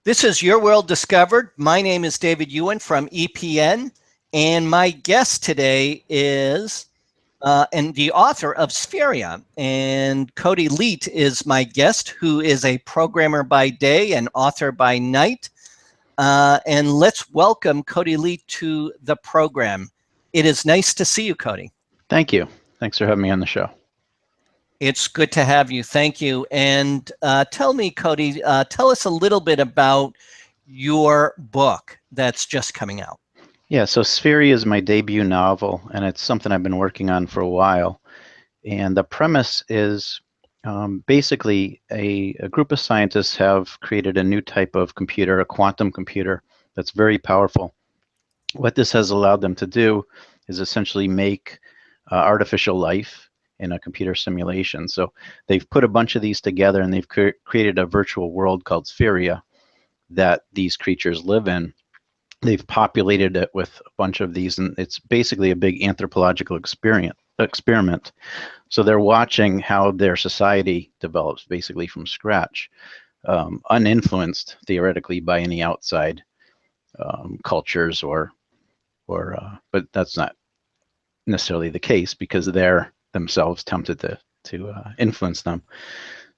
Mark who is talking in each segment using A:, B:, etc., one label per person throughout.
A: This is Your World Discovered. My name is David Ewen from E.P.N. And my guest today is and the author of Spheria. And Cody Leet is my guest, who is a programmer by day and author by night. And let's welcome Cody Leet to the program. It is nice to see you, Cody.
B: Thank you. Thanks for having me on the show.
A: It's good to have you. Thank you. And tell me, Cody, tell us a little bit about your book that's just coming out.
B: Yeah, so Spheria is my debut novel, and it's something I've been working on for a while. And the premise is basically a group of scientists have created a new type of computer, a quantum computer, that's very powerful. What this has allowed them to do is essentially make artificial life in a computer simulation. So they've put a bunch of these together, and they've created a virtual world called Spheria that these creatures live in. They've populated it with a bunch of these, and it's basically a big anthropological experiment. So they're watching how their society develops basically from scratch, uninfluenced theoretically by any outside cultures but that's not necessarily the case because they're themselves tempted to influence them.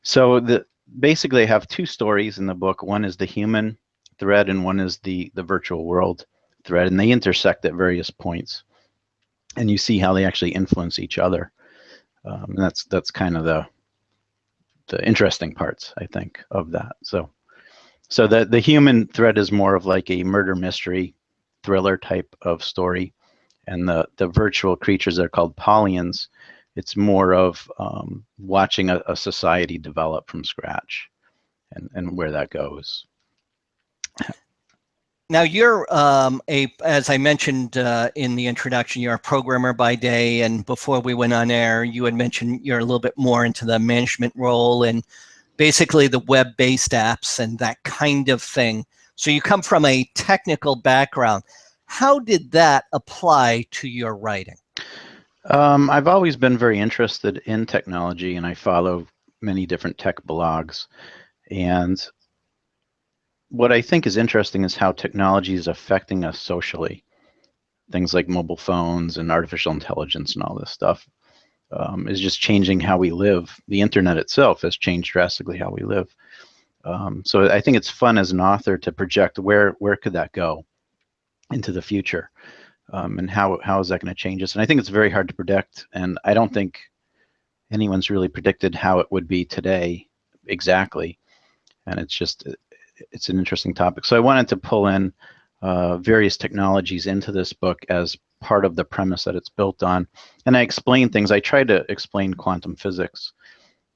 B: So basically I have two stories in the book. One is the human thread and one is the virtual world thread, and they intersect at various points, and you see how they actually influence each other. And that's kind of the interesting parts, I think, of that. So the human thread is more of like a murder mystery thriller type of story, and the virtual creatures are called Polyans. It's more of watching a society develop from scratch and where that goes.
A: Now you're as I mentioned in the introduction, you're a programmer by day, and before we went on air, you had mentioned you're a little bit more into the management role and basically the web-based apps and that kind of thing. So you come from a technical background. How did that apply to your writing?
B: I've always been very interested in technology, and I follow many different tech blogs. And what I think is interesting is how technology is affecting us socially. Things like mobile phones and artificial intelligence and all this stuff is just changing how we live. The internet itself has changed drastically how we live. So I think it's fun as an author to project where could that go into the future, and how is that going to change us? And I think it's very hard to predict, and I don't think anyone's really predicted how it would be today exactly. And it's an interesting topic. So I wanted to pull in various technologies into this book as part of the premise that it's built on. And I explain things. I try to explain quantum physics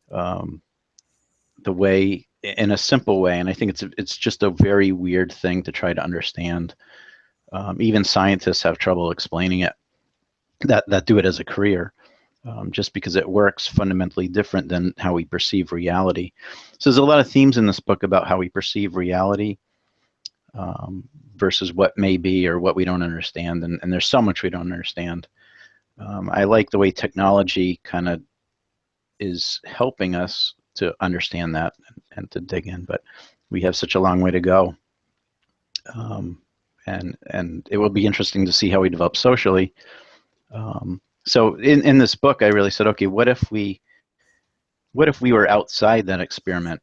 B: the way, in a simple way. And I think it's just a very weird thing to try to understand. Even scientists have trouble explaining it that do it as a career. Just because it works fundamentally different than how we perceive reality. So there's a lot of themes in this book about how we perceive reality versus what may be or what we don't understand, and there's so much we don't understand. I like the way technology kind of is helping us to understand that and to dig in, but we have such a long way to go. And it will be interesting to see how we develop socially. So in this book, I really said, okay, what if we were outside that experiment,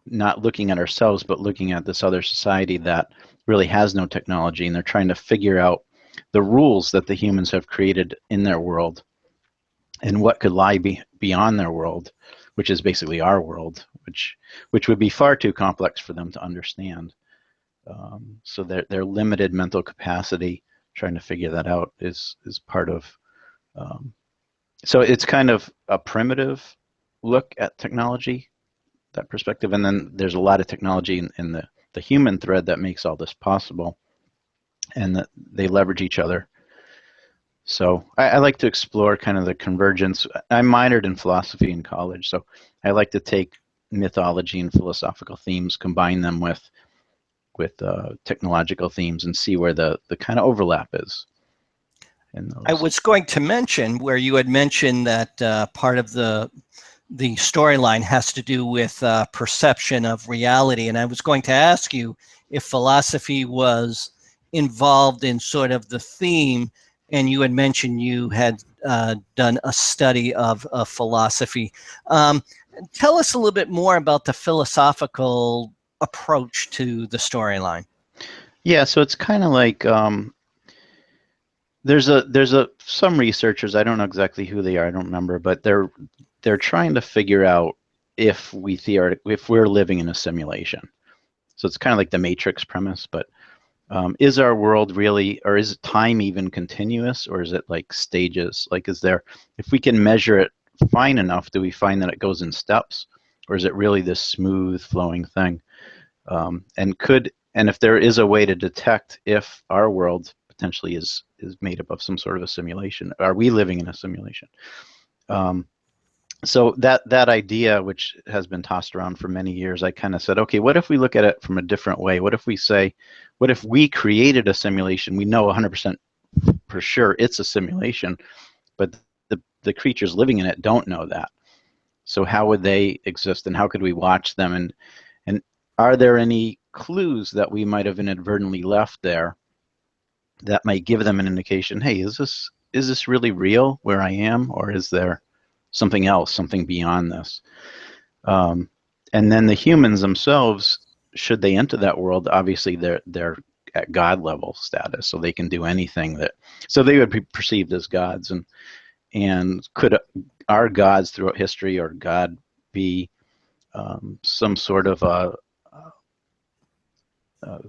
B: not looking at ourselves, but looking at this other society that really has no technology, and they're trying to figure out the rules that the humans have created in their world, and what could lie beyond their world, which is basically our world, which would be far too complex for them to understand. So their limited mental capacity, trying to figure that out is part of. So it's kind of a primitive look at technology, that perspective, and then there's a lot of technology in the human thread that makes all this possible, and that they leverage each other. So I like to explore kind of the convergence. I minored in philosophy in college, so I like to take mythology and philosophical themes, combine them with technological themes, and see where the kind of overlap is.
A: I was going to mention where you had mentioned that part of the the storyline has to do with perception of reality. And I was going to ask you if philosophy was involved in sort of the theme, and you had mentioned you had done a study of philosophy. Tell us a little bit more about the philosophical approach to the storyline.
B: Yeah, so it's kind of like there's some researchers, I don't know exactly who they are, I don't remember, but they're trying to figure out if we're living in a simulation. So it's kind of like the Matrix premise, but is our world really, or is time even continuous, or is it like stages? Like, if we can measure it fine enough, do we find that it goes in steps, or is it really this smooth flowing thing? And if there is a way to detect if our world potentially is made up of some sort of a simulation, are we living in a simulation? So that idea, which has been tossed around for many years, I kind of said, okay, what if we look at it from a different way? What if we say, what if we created a simulation? We know 100% for sure it's a simulation, but the creatures living in it don't know that. So how would they exist, and how could we watch them? And are there any clues that we might have inadvertently left there that might give them an indication, hey, is this really real where I am, or is there something else, something beyond this? And then the humans themselves, should they enter that world, obviously they're at God level status, so they can do anything so they would be perceived as gods. And could our gods throughout history, or God, be some sort of a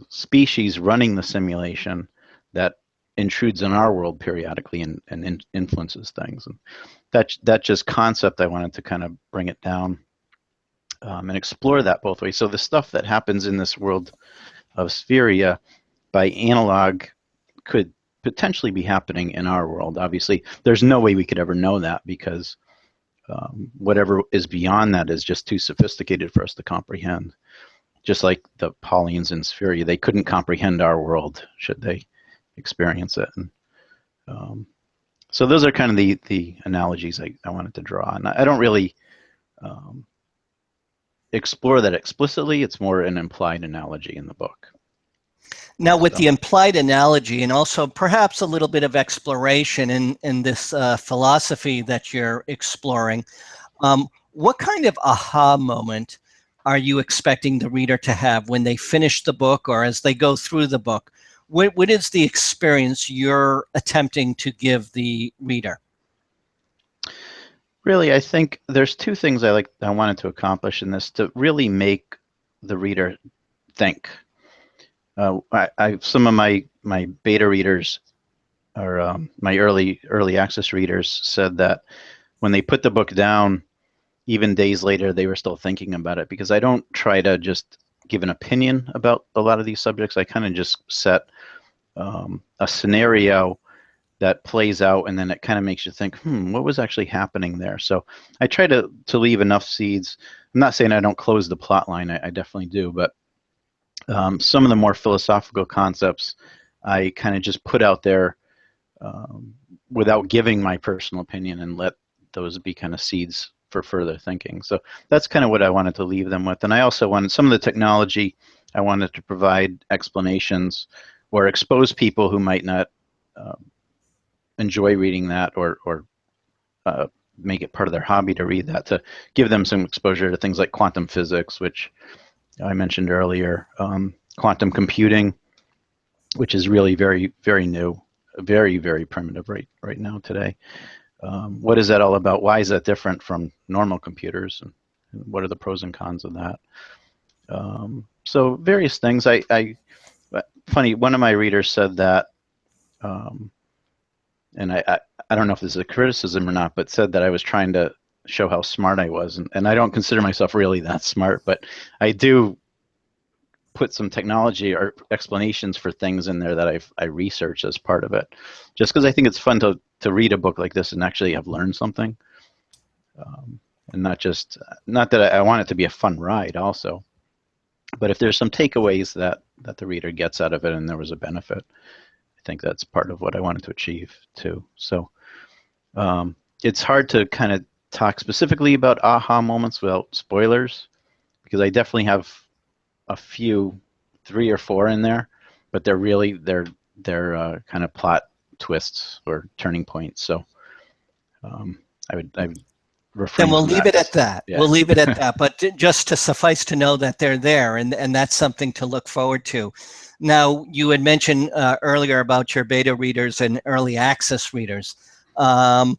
B: species running the simulation that intrudes in our world periodically and influences things? And that just concept, I wanted to kind of bring it down and explore that both ways. So the stuff that happens in this world of Spheria by analog could potentially be happening in our world. Obviously, there's no way we could ever know that, because whatever is beyond that is just too sophisticated for us to comprehend. Just like the Paulians in Spheria, they couldn't comprehend our world should they experience it. And so those are kind of the analogies I wanted to draw. And I don't really explore that explicitly. It's more an implied analogy in the book.
A: Now, with the implied analogy, and also perhaps a little bit of exploration in this philosophy that you're exploring, what kind of aha moment are you expecting the reader to have when they finish the book, or as they go through the book? What is the experience you're attempting to give the reader?
B: Really, I think there's two things I wanted to accomplish in this, to really make the reader think. Some of my beta readers, or my early access readers, said that when they put the book down, even days later, they were still thinking about it, because I don't try to just give an opinion about a lot of these subjects. I kind of just set a scenario that plays out, and then it kind of makes you think, what was actually happening there? So I try to leave enough seeds. I'm not saying I don't close the plot line. I definitely do, but some of the more philosophical concepts I kind of just put out there without giving my personal opinion, and let those be kind of seeds for further thinking. So that's kind of what I wanted to leave them with. And I also wanted some of the technology, I wanted to provide explanations or expose people who might not enjoy reading that, or make it part of their hobby to read that, to give them some exposure to things like quantum physics, which I mentioned earlier, quantum computing, which is really very, very new, very, very primitive right now today. What is that all about? Why is that different from normal computers? And what are the pros and cons of that? So various things. Funny, one of my readers said that, and I don't know if this is a criticism or not, but said that I was trying to show how smart I was. And I don't consider myself really that smart, but I do put some technology or explanations for things in there that I researched as part of it, just because I think it's fun to read a book like this and actually have learned something, and not that I want it to be a fun ride also, but if there's some takeaways that the reader gets out of it and there was a benefit, I think that's part of what I wanted to achieve too. So it's hard to kind of talk specifically about aha moments without spoilers, because I definitely have a few, 3 or 4 in there, but they're kind of plot twists or turning points. So I would refrain
A: Then we'll
B: from
A: leave it at that.
B: Yeah.
A: We'll leave it at that. But just to suffice to know that they're there, and that's something to look forward to. Now, you had mentioned earlier about your beta readers and early access readers. What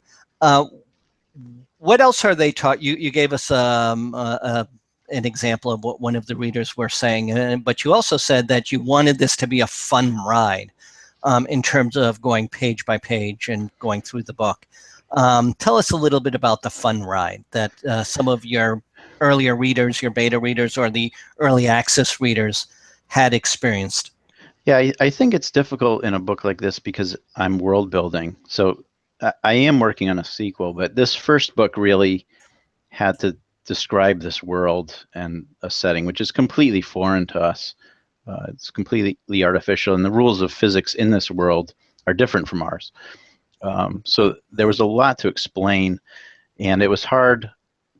A: else are they taught? You gave us an example of what one of the readers were saying, but you also said that you wanted this to be a fun ride in terms of going page by page and going through the book. Tell us a little bit about the fun ride that some of your earlier readers, your beta readers, or the early access readers had experienced.
B: Yeah, I think it's difficult in a book like this because I'm world building. So I am working on a sequel, but this first book really had to describe this world and a setting, which is completely foreign to us. It's completely artificial, and the rules of physics in this world are different from ours. So there was a lot to explain, and it was hard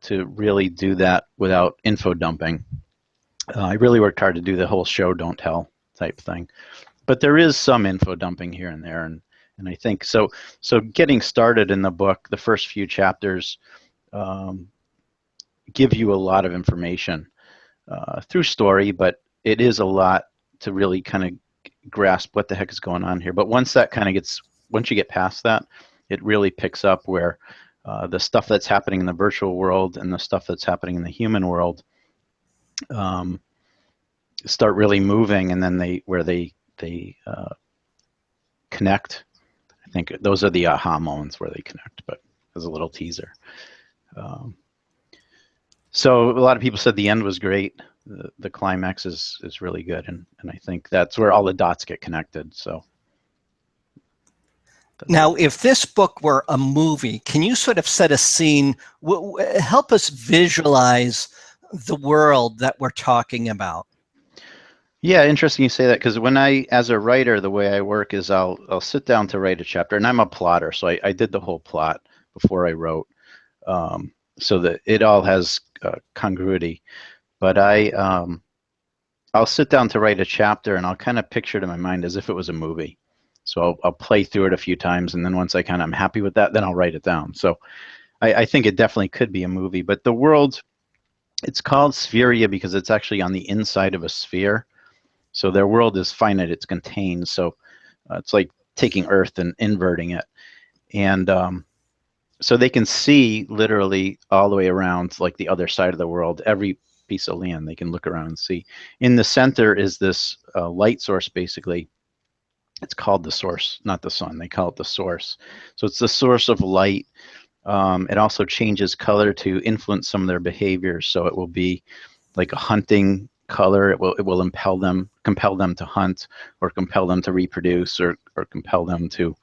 B: to really do that without info dumping. I really worked hard to do the whole show don't tell type thing, but there is some info dumping here and there, and I think so. So getting started in the book, the first few chapters give you a lot of information through story, but it is a lot to really kind of grasp what the heck is going on here. But once you get past that, it really picks up where the stuff that's happening in the virtual world and the stuff that's happening in the human world start really moving, and then they connect. I think those are the aha moments where they connect, but as a little teaser. So a lot of people said the end was great. The climax is really good, and I think that's where all the dots get connected. So
A: now, if this book were a movie, can you sort of set a scene, help us visualize the world that we're talking about?
B: Yeah, interesting you say that, because as a writer, the way I work is I'll sit down to write a chapter, and I'm a plotter, so I did the whole plot before I wrote, so that it all has congruity. But I'll sit down to write a chapter, and I'll kind of picture it in my mind as if it was a movie. So I'll play through it a few times, and then once I'm happy with that, then I'll write it down. So I think it definitely could be a movie. But the world, it's called Spheria because it's actually on the inside of a sphere. So their world is finite, it's contained. So it's like taking Earth and inverting it. And so they can see literally all the way around, like the other side of the world, every piece of land they can look around and see. In the center is this light source, basically. It's called the source, not the sun. They call it the source. So it's the source of light. It also changes color to influence some of their behaviors. So it will be like a hunting color. It will compel them to hunt, or compel them to reproduce, or compel them to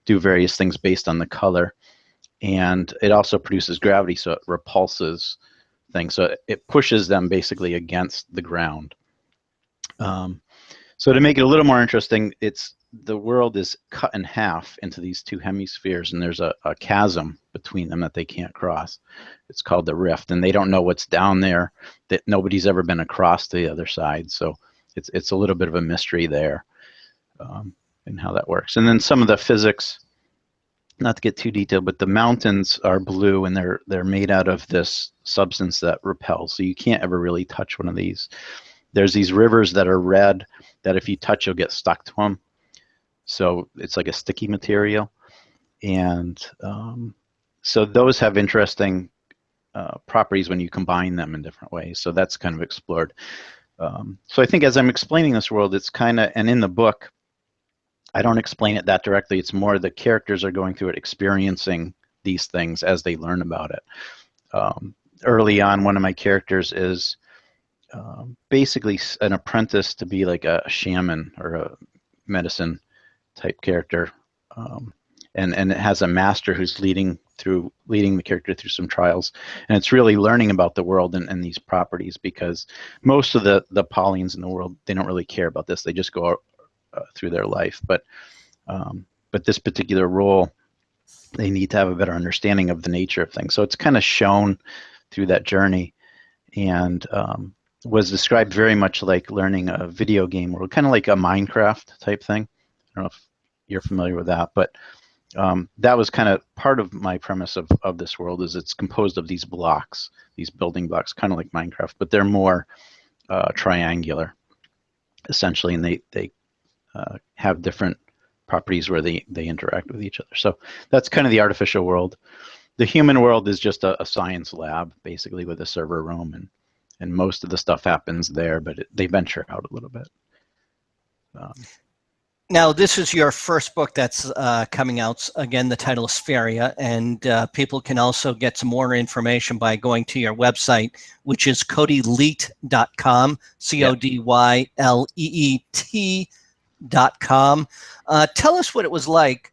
B: do various things based on the color. And it also produces gravity, so it repulses things. So it pushes them basically against the ground. So to make it a little more interesting, the world is cut in half into these two hemispheres, and there's a chasm between them that they can't cross. It's called the rift, and they don't know what's down there, that nobody's ever been across to the other side. So it's a little bit of a mystery there, and how that works. And then some of the physics, not to get too detailed, but the mountains are blue, and they're made out of this substance that repels. So you can't ever really touch one of these. There's these rivers that are red that if you touch, you'll get stuck to them. So it's like a sticky material. And so those have interesting properties when you combine them in different ways. So that's kind of explored. So I think as I'm explaining this world, it's kind of, and in the book, I don't explain it that directly. It's more the characters are going through it, experiencing these things as they learn about it. Early on, one of my characters is basically an apprentice to be like a shaman or a medicine type character, and it has a master who's leading the character through some trials, and it's really learning about the world and these properties, because most of the Paulians in the world, they don't really care about this. They just go through their life, but this particular role they need to have a better understanding of the nature of things. So it's kind of shown through that journey, and was described very much like learning a video game world, kind of like a Minecraft type thing. I don't know if you're familiar with that, but that was kind of part of my premise of this world, is it's composed of these blocks, these building blocks, kind of like Minecraft, but they're more triangular, essentially, and they have different properties where they interact with each other. So that's kind of the artificial world. The human world is just a science lab, basically, with a server room, and most of the stuff happens there, but they venture out a little bit.
A: Now, this is your first book that's coming out. Again, the title is Spheria, and people can also get some more information by going to your website, which is codyleet.com, CODYLEET.com. Tell us what it was like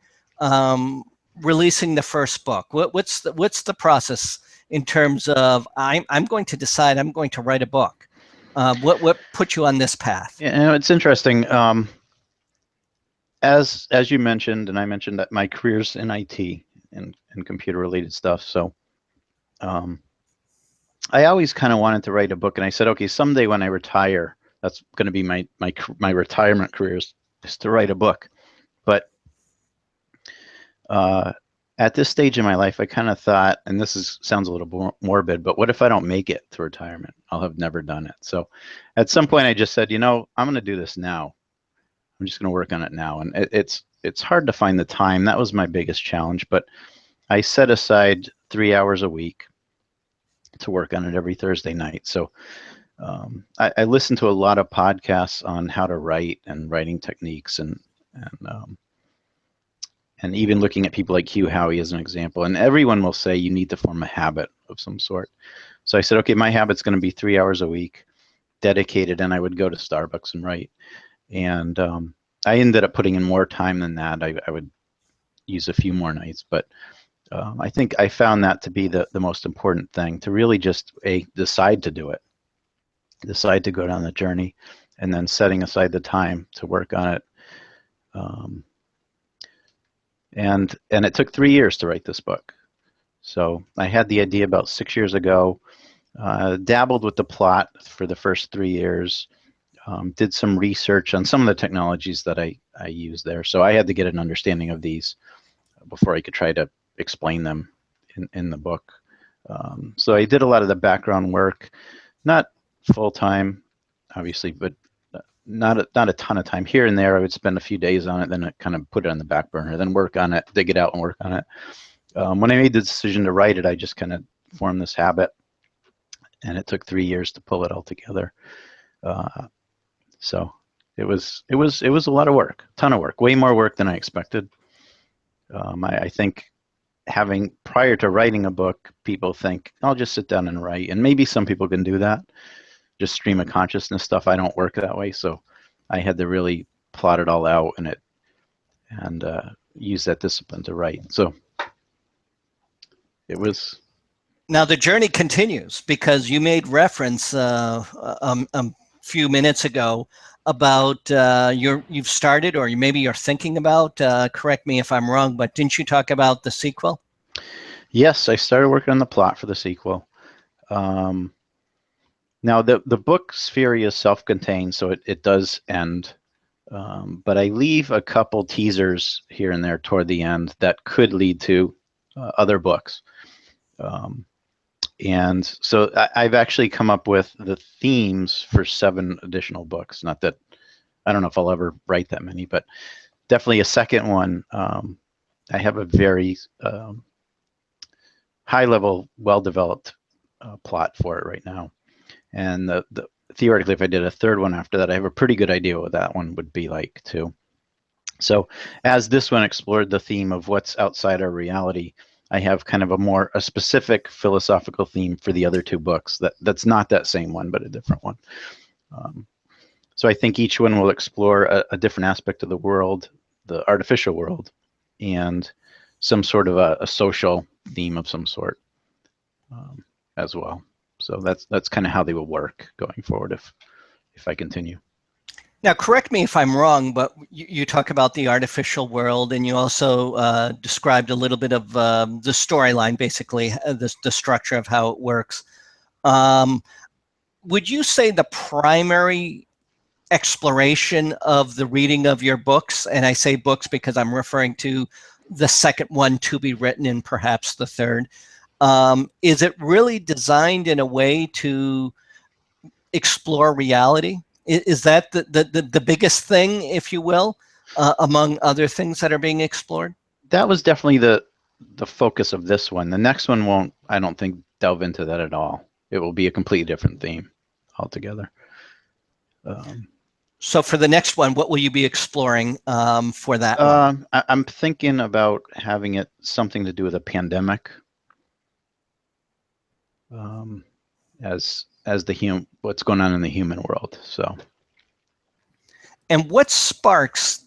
A: releasing the first book. What's the process in terms of I'm going to decide I'm going to write a book? What put you on this path?
B: Yeah, it's interesting. As you mentioned, and I mentioned that my career's in IT and computer related stuff. So I always kind of wanted to write a book, and I said, okay, someday when I retire, that's going to be my retirement career is to write a book. But at this stage in my life, I kind of thought, and sounds a little morbid, but what if I don't make it to retirement? I'll have never done it. So at some point I just said, I'm going to do this now. I'm just going to work on it now. And it's hard to find the time. That was my biggest challenge, but I set aside 3 hours a week to work on it every Thursday night. So I listened to a lot of podcasts on how to write and writing techniques, and even looking at people like Hugh Howey as an example. And everyone will say you need to form a habit of some sort. So I said, okay, my habit's going to be 3 hours a week, dedicated, and I would go to Starbucks and write. And I ended up putting in more time than that. I would use a few more nights, but I think I found that to be the most important thing, to really just decide to do it, decide to go down the journey, and then setting aside the time to work on it. And it took 3 years to write this book. So I had the idea about 6 years ago, dabbled with the plot for the first 3 years, did some research on some of the technologies that I use there. So I had to get an understanding of these before I could try to explain them in the book. So I did a lot of the background work, not full-time, obviously, but not a ton of time. Here and there, I would spend a few days on it, then I kind of put it on the back burner, then work on it, dig it out and work on it. When I made the decision to write it, I just kind of formed this habit, and it took 3 years to pull it all together. So it was a lot of work, ton of work, way more work than I expected. I think prior to writing a book, people think, I'll just sit down and write. And maybe some people can do that, just stream of consciousness stuff. I don't work that way. So I had to really plot it all out and use that discipline to write. So it was.
A: Now the journey continues, because you made reference a few minutes ago about you've started, or maybe you're thinking about, correct me if I'm wrong, but didn't you talk about the sequel?
B: Yes, I started working on the plot for the sequel. Now the book Spheria is self-contained, so it does end, but I leave a couple teasers here and there toward the end that could lead to other books. And so I've actually come up with the themes for 7 additional books. Not that, I don't know if I'll ever write that many, but definitely a second one. I have a very high-level, well-developed plot for it right now. And theoretically, if I did a third one after that, I have a pretty good idea what that one would be like too. So as this one explored the theme of what's outside our reality, I have kind of a specific philosophical theme for the other 2 books. That's not that same one, but a different one. So I think each one will explore a different aspect of the world, the artificial world, and some sort of a social theme of some sort as well. So that's kind of how they will work going forward if I continue.
A: Now, correct me if I'm wrong, but you talk about the artificial world, and you also described a little bit of the storyline, basically, the structure of how it works. Um, would you say the primary exploration of the reading of your books, and I say books because I'm referring to the second one to be written and perhaps the third, is it really designed in a way to explore reality? Is that the biggest thing, if you will, among other things that are being explored?
B: That was definitely the focus of this one. The next one won't, I don't think, delve into that at all. It will be a completely different theme altogether.
A: So for the next one, what will you be exploring for that one?
B: I'm thinking about having it something to do with a pandemic, as what's going on in the human world. So,
A: and what sparks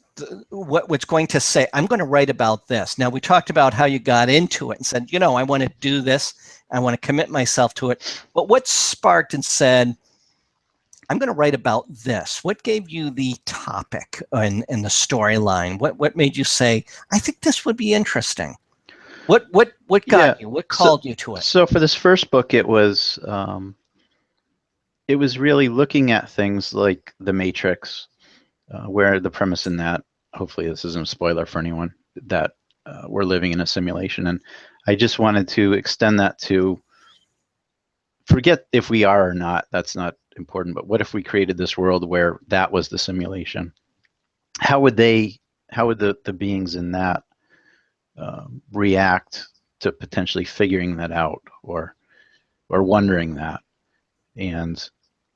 A: what's going to say, I'm going to write about this. Now, we talked about how you got into it and said, you know, I want to do this. I want to commit myself to it. But what sparked and said, I'm going to write about this? What gave you the topic and the storyline? What made you say, I think this would be interesting? What got you? What called you to it?
B: So for this first book, it was really looking at things like The Matrix, where the premise in that, hopefully this isn't a spoiler for anyone, that we're living in a simulation. And I just wanted to extend that to, forget if we are or not, that's not important, but what if we created this world where that was the simulation? How would the beings in that react to potentially figuring that out, or wondering that? And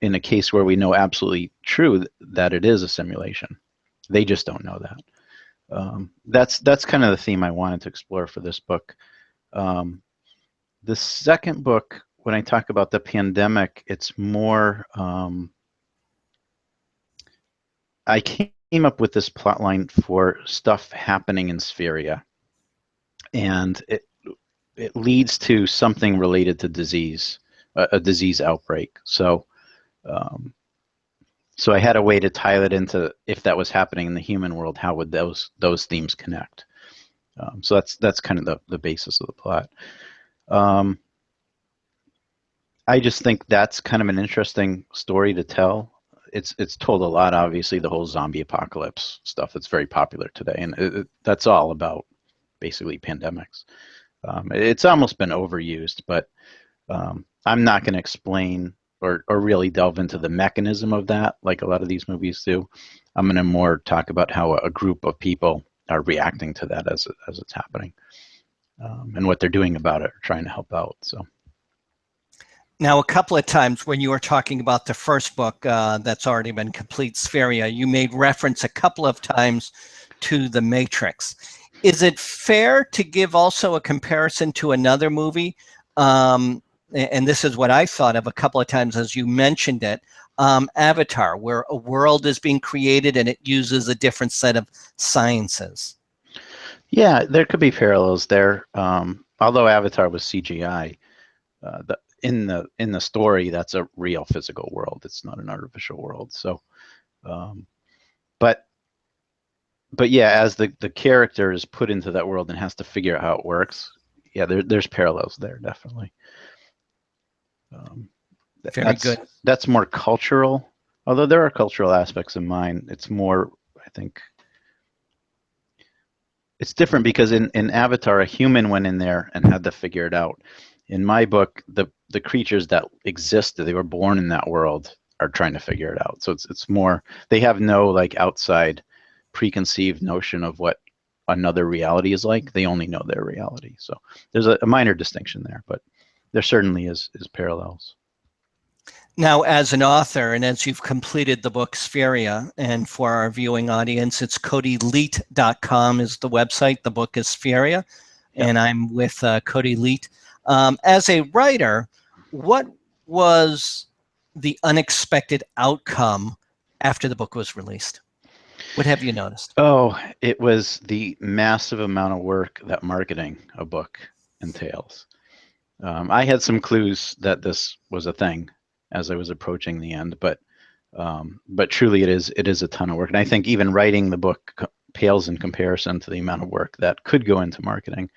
B: in a case where we know absolutely true that it is a simulation, they just don't know that. That's kind of the theme I wanted to explore for this book. The second book, when I talk about the pandemic, it's more, I came up with this plot line for stuff happening in Spheria, and it leads to something related to disease, a disease outbreak. So so I had a way to tie it into, if that was happening in the human world, how would those themes connect? So that's kind of the basis of the plot. I just think that's kind of an interesting story to tell. It's told a lot, obviously, the whole zombie apocalypse stuff that's very popular today, and that's all about basically pandemics. It's almost been overused, but I'm not going to explain or really delve into the mechanism of that like a lot of these movies do. I'm going to more talk about how a group of people are reacting to that as it's happening, and what they're doing about it, or trying to help out. So.
A: Now, a couple of times when you were talking about the first book that's already been complete, Spheria, you made reference a couple of times to The Matrix. Is it fair to give also a comparison to another movie? And this is what I thought of a couple of times as you mentioned it, Avatar, where a world is being created and it uses a different set of sciences.
B: Yeah, there could be parallels there. Although Avatar was CGI, in the story, that's a real physical world. It's not an artificial world. So, but yeah, as the character is put into that world and has to figure out how it works, yeah, there's parallels there, definitely.
A: Very good.
B: That's more cultural, although there are cultural aspects in mine. It's more, I think, it's different because in Avatar, a human went in there and had to figure it out. In my book, the creatures that exist, they were born in that world, are trying to figure it out. So it's more, they have no like outside preconceived notion of what another reality is like. They only know their reality. So there's a minor distinction there, but there certainly is parallels.
A: Now, as an author, and as you've completed the book Spheria, and for our viewing audience, it's codyleet.com is the website. The book is Spheria, and I'm with Cody Leet. As a writer, what was the unexpected outcome after the book was released? What have you noticed?
B: Oh, it was the massive amount of work that marketing a book entails. I had some clues that this was a thing as I was approaching the end, but But truly, it is a ton of work. And I think even writing the book pales in comparison to the amount of work that could go into marketing.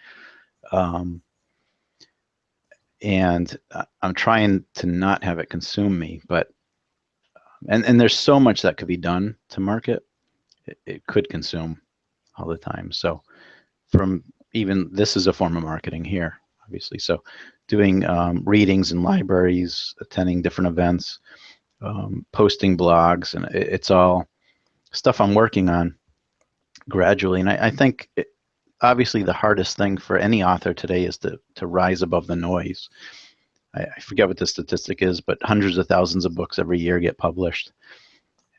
B: And I'm trying to not have it consume me, but and there's so much that could be done to market. It could consume all the time. So from even this is a form of marketing here, obviously. So doing readings in libraries, attending different events, posting blogs, and it's all stuff I'm working on gradually. And I think obviously the hardest thing for any author today is to rise above the noise. I forget what the statistic is, but hundreds of thousands of books every year get published.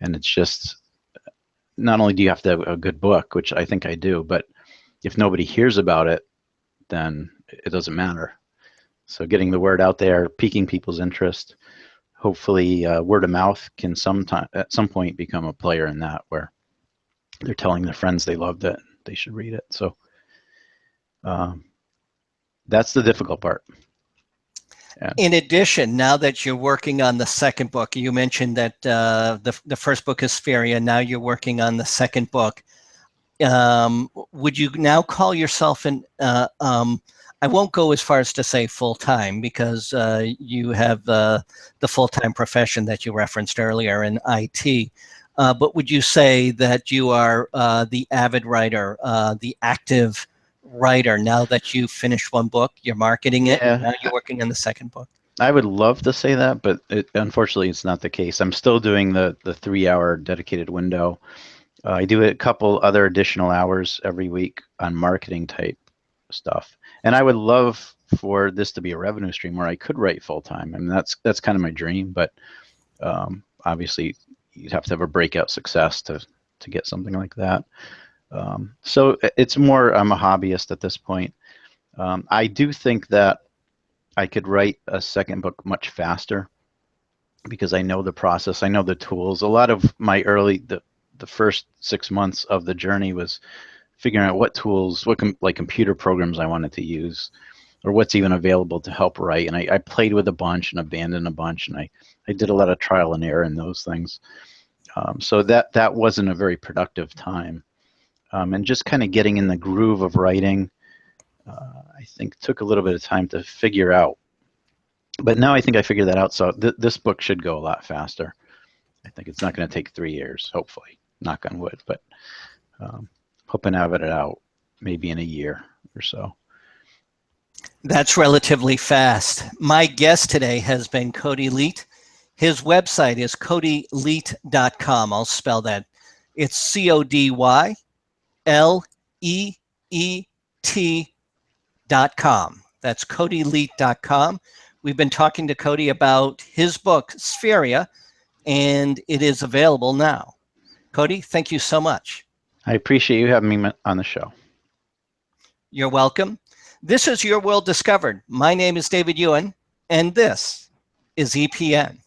B: And it's just, not only do you have to have a good book, which I think I do, but if nobody hears about it, then it doesn't matter. So getting the word out there, piquing people's interest, hopefully word of mouth can at some point become a player in that, where they're telling their friends they loved it, they should read it. So that's the difficult part. Yeah.
A: In addition, now that you're working on the second book, you mentioned that the first book is Spheria. Now you're working on the second book. Would you now call yourself I won't go as far as to say full-time, because you have the full-time profession that you referenced earlier in IT. But would you say that you are the avid writer, the active writer, now that you've finished one book, you're marketing it,
B: Yeah.
A: and now you're working on the second book?
B: I would love to say that, but unfortunately it's not the case. I'm still doing the 3-hour dedicated window. I do a couple other additional hours every week on marketing type stuff. And I would love for this to be a revenue stream where I could write full time. I mean, that's kind of my dream, but obviously you'd have to have a breakout success to get something like that. So it's more, I'm a hobbyist at this point. I do think that I could write a second book much faster because I know the process, I know the tools. A lot of my the first 6 months of the journey was figuring out what tools, like computer programs I wanted to use, or what's even available to help write. And I played with a bunch and abandoned a bunch, and I did a lot of trial and error in those things. So that wasn't a very productive time. And just kind of getting in the groove of writing, I think took a little bit of time to figure out. But now I think I figured that out, so this book should go a lot faster. I think it's not going to take 3 years, hopefully, knock on wood, but hoping to have it out maybe in a year or so.
A: That's relatively fast. My guest today has been Cody Leet. His website is codyleet.com. I'll spell that. It's CODYLEET.com. That's codyleet.com. We've been talking to Cody about his book, Spheria, and it is available now. Cody, thank you so much.
B: I appreciate you having me on the show.
A: You're welcome. This is Your World Discovered. My name is David Ewen, and this is E.P.N.